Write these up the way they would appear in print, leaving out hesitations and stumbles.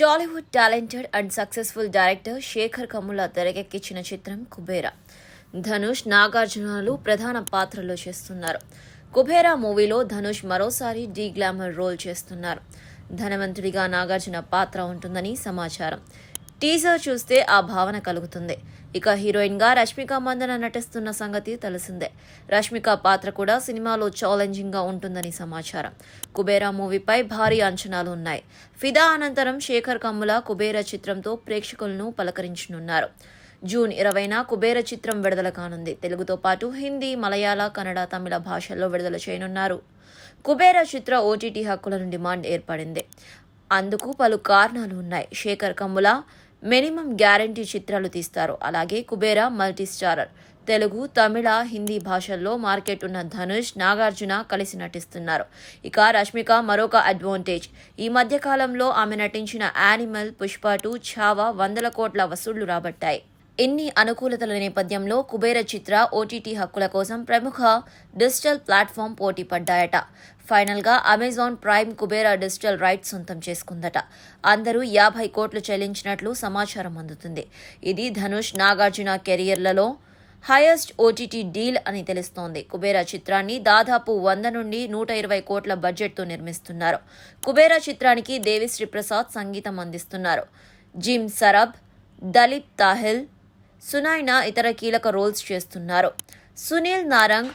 Tollywood talented and successful director Shekhar Kammula తెరకెక్కించిన చిత్రం కుబేరా. ధనుష్, నాగార్జునలు ప్రధాన పాత్రల్లో చేస్తున్నారు. కుబేరా మూవీలో ధనుష్ మరోసారి డీ గ్లామర్ రోల్ చేస్తున్నారు. ధనవంతుడిగా నాగార్జున పాత్ర ఉంటుందని సమాచారం. టీజర్ చూస్తే ఆ భావన కలుగుతుంది. ఇక హీరోయిన్గా రష్మిక మందన నటిస్తున్న సంగతి తెలిసిందే. రష్మిక పాత్ర కూడా సినిమాలో ఛాలెంజింగ్గా ఉంటుందని సమాచారం. కుబేరా మూవీపై భారీ అంచనాలు ఉన్నాయి. ఫిదా అనంతరం శేఖర్ కమ్ముల కుబేరా చిత్రంతో ప్రేక్షకులను పలకరించనున్నారు. జూన్ 20న కుబేరా చిత్రం విడుదల కానుంది. తెలుగుతో పాటు హిందీ, మలయాళ, కన్నడ, తమిళ భాషల్లో విడుదల చేయనున్నారు. కుబేరా చిత్ర ఓటీటీ హక్కులను డిమాండ్ ఏర్పడింది. అందుకు పలు కారణాలు ఉన్నాయి. శేఖర్ కమ్ముల మినిమం గ్యారంటీ చిత్రాలు తీస్తారు. అలాగే కుబేరా మల్టీ స్టారర్. తెలుగు, తమిళ, హిందీ భాషల్లో మార్కెట్ ఉన్న ధనుష్, నాగార్జున కలిసి నటిస్తున్నారు. ఇక రష్మిక మరొక అడ్వాంటేజ్. ఈ మధ్య కాలంలో ఆమె నటించిన యానిమల్, పుష్ప 2, ఛావా 100 కోట్ల వసూళ్లు రాబట్టాయి. ఇన్ని అనుకూలతల నేపథ్యంలో కుబేరా చిత్ర ఓటీటీ హక్కుల కోసం ప్రముఖ డిజిటల్ ప్లాట్ఫామ్ పోటీ పడ్డాయట. ఫైనల్గా Amazon Prime Kubera digital rights సొంతం చేసుకుందట. అందరూ 50 కోట్లు చెల్లించినట్లు సమాచారం అందుతుంది. ఇది ధనుష్, నాగార్జున కెరియర్లలో హైయెస్ట్ ఓటీటీ డీల్ అని తెలుస్తోంది. కుబేరా చిత్రాన్ని దాదాపు 100 నుండి 120 కోట్ల బడ్జెట్తో నిర్మిస్తున్నారు. కుబేరా చిత్రానికి దేవిశ్రీ ప్రసాద్ సంగీతం అందిస్తున్నారు. జిమ్ సరబ్, దలీప్ తాహిల్, సునైనా ఇతర కీలక రోల్స్ చేస్తున్నారు. సునీల్ నారంగ్,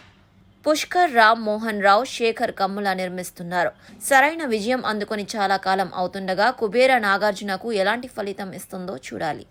పుష్కర్ రామ్ మోహన్ రావు, శేఖర్ కమ్ముల నిర్మిస్తున్నారు. సరైన విజయం అందుకొని చాలా కాలం అవుతుండగా కుబేరా నాగార్జునకు ఎలాంటి ఫలితం ఇస్తుందో చూడాలి.